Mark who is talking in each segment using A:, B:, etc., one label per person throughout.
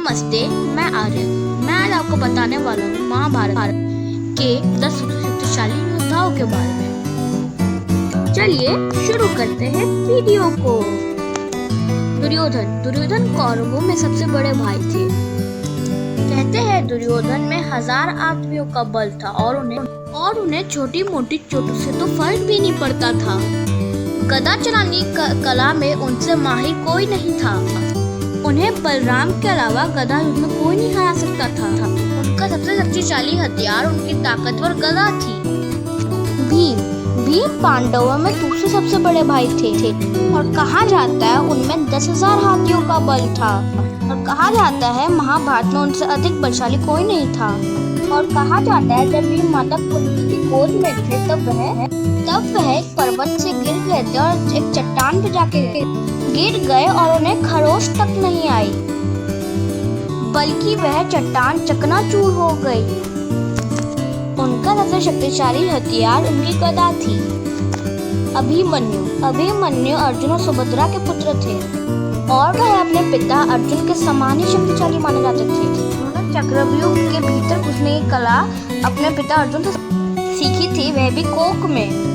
A: नमस्ते, मैं आर्य। मैं आज आपको बताने वाला हूँ महाभारत के 10 शक्तिशाली योद्धाओं के बारे में। चलिए शुरू करते हैं वीडियो को। दुर्योधन कौरवों में सबसे बड़े भाई थे। कहते हैं दुर्योधन में 1000 आदमियों का बल था और उन्हें छोटी मोटी चोटों से तो फर्क भी नहीं पड़ता था। गदा चलाने कला में उनसे माहिर कोई नहीं था। उन्हें बलराम के अलावा गदा युद्ध में कोई नहीं हरा सकता था। उनका सबसे शक्तिशाली हथियार उनकी ताकतवर गदा थी। भीम पांडवों में दूसरे सबसे बड़े भाई थे और कहा जाता है उनमें 10,000 हाथियों का बल था। और कहा जाता है महाभारत में उनसे अधिक बलशाली कोई नहीं था। और कहा जाता है जब भीम माता कुंती की गोद में थे तब वह एक पर्वत से गिर गए थे और एक चट्टान पे जाके गिर गए और उन्हें खरोच तक नहीं आई, बल्कि वह चट्टान चकनाचूर हो गई। उनका सबसे शक्तिशाली हथियार उनकी गदा थी। अभिमन्यु अर्जुन और सुभद्रा के पुत्र थे और वह अपने पिता अर्जुन के समान ही शक्तिशाली माने जाते थे। उन्होंने चक्रव्यूह के भीतर घुसने की कला अपने पिता अर्जुन से सीखी थी, वह भी कोक में।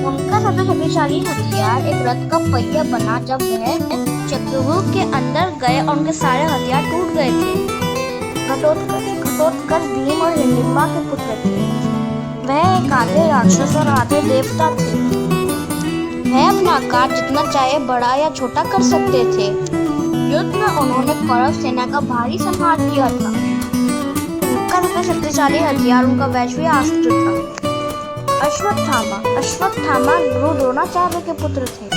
A: उनका सबसे शक्तिशाली हथियार एक रथ का पहिया बना जब वह चक्रव्यूह के अंदर गए और उनके सारे हथियार टूट गए थे। घटोत्कच भीम और हिडिंबा के पुत्र थे। वह एक आधे राक्षस और आधे देवता थे। वह अपना आकार जितना चाहे बड़ा या छोटा कर सकते थे। युद्ध में उन्होंने कौरव सेना का भारी संहार किया था। उनका सबसे शक्तिशाली हथियार उनका वज्रास्त्र था। अश्वत्थामा गुरु द्रोणाचार्य के पुत्र थे।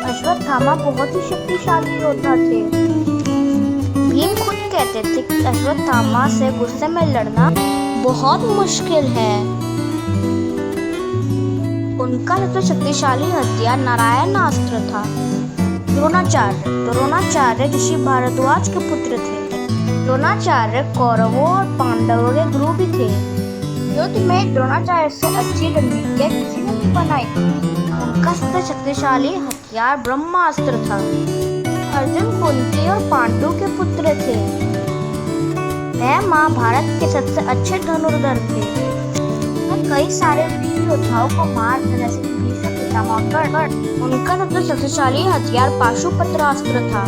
A: अश्वत्थामा बहुत ही शक्तिशाली योद्धा थे। भीम खुद कहते थे कि अश्वत्थामा से गुस्से में लड़ना बहुत मुश्किल है। उनका सबसे शक्तिशाली हथियार नारायणास्त्र था। द्रोणाचार्य ऋषि भारद्वाज के पुत्र थे। द्रोणाचार्य कौरवों और पांडवों के गुरु भी थे। युद्ध में द्रोणाचार्य से अच्छी रणनीतियां किसी ने नहीं बनाई। उनका सबसे शक्तिशाली हथियार ब्रह्मास्त्र था। अर्जुन कुंती और पांडु के पुत्र थे। वह महाभारत के सबसे अच्छे धनुर्धर थे। वह कई सारे वीर योद्धाओं को मार जैसे कि भीष्म पितामह। उनका सबसे शक्तिशाली हथियार पाशुपत्रास्त्र था।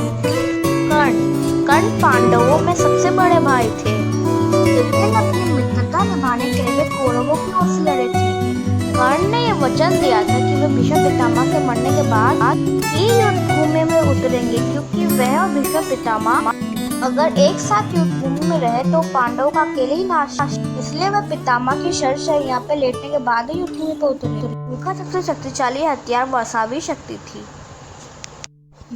A: कर्ण पांडवों में सबसे बड़े भाई थे। लेकिन अपनी मित्रता निभाने के लिए कौरवों की ओर से लड़े थे। कर्ण ने यह वचन दिया था कि वे भीष्म पितामह के मरने के बाद ही युद्धभूमि में उतरेंगे, क्योंकि वह और भीष्म पितामह अगर एक साथ युद्धभूमि में रहे तो पांडवों का अकेले ही नाश। इसलिए वह पितामह की शर्त से यहाँ पे लेटने के बाद ही युद्धभूमि पर उतरे। उनका सबसे शक्तिशाली हथियार वसावी शक्ति थी।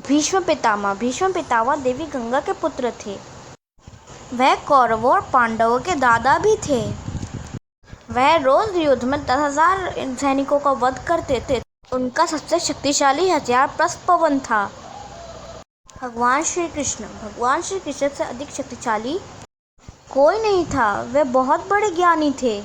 A: भीष्म पितामह देवी गंगा के पुत्र थे। वह कौरवों और पांडवों के दादा भी थे। वह रोज युद्ध में 10,000 सैनिकों का वध करते थे। उनका सबसे शक्तिशाली हथियार प्रस्थपवन था। भगवान श्री कृष्ण से अधिक शक्तिशाली कोई नहीं था। वे बहुत बड़े ज्ञानी थे।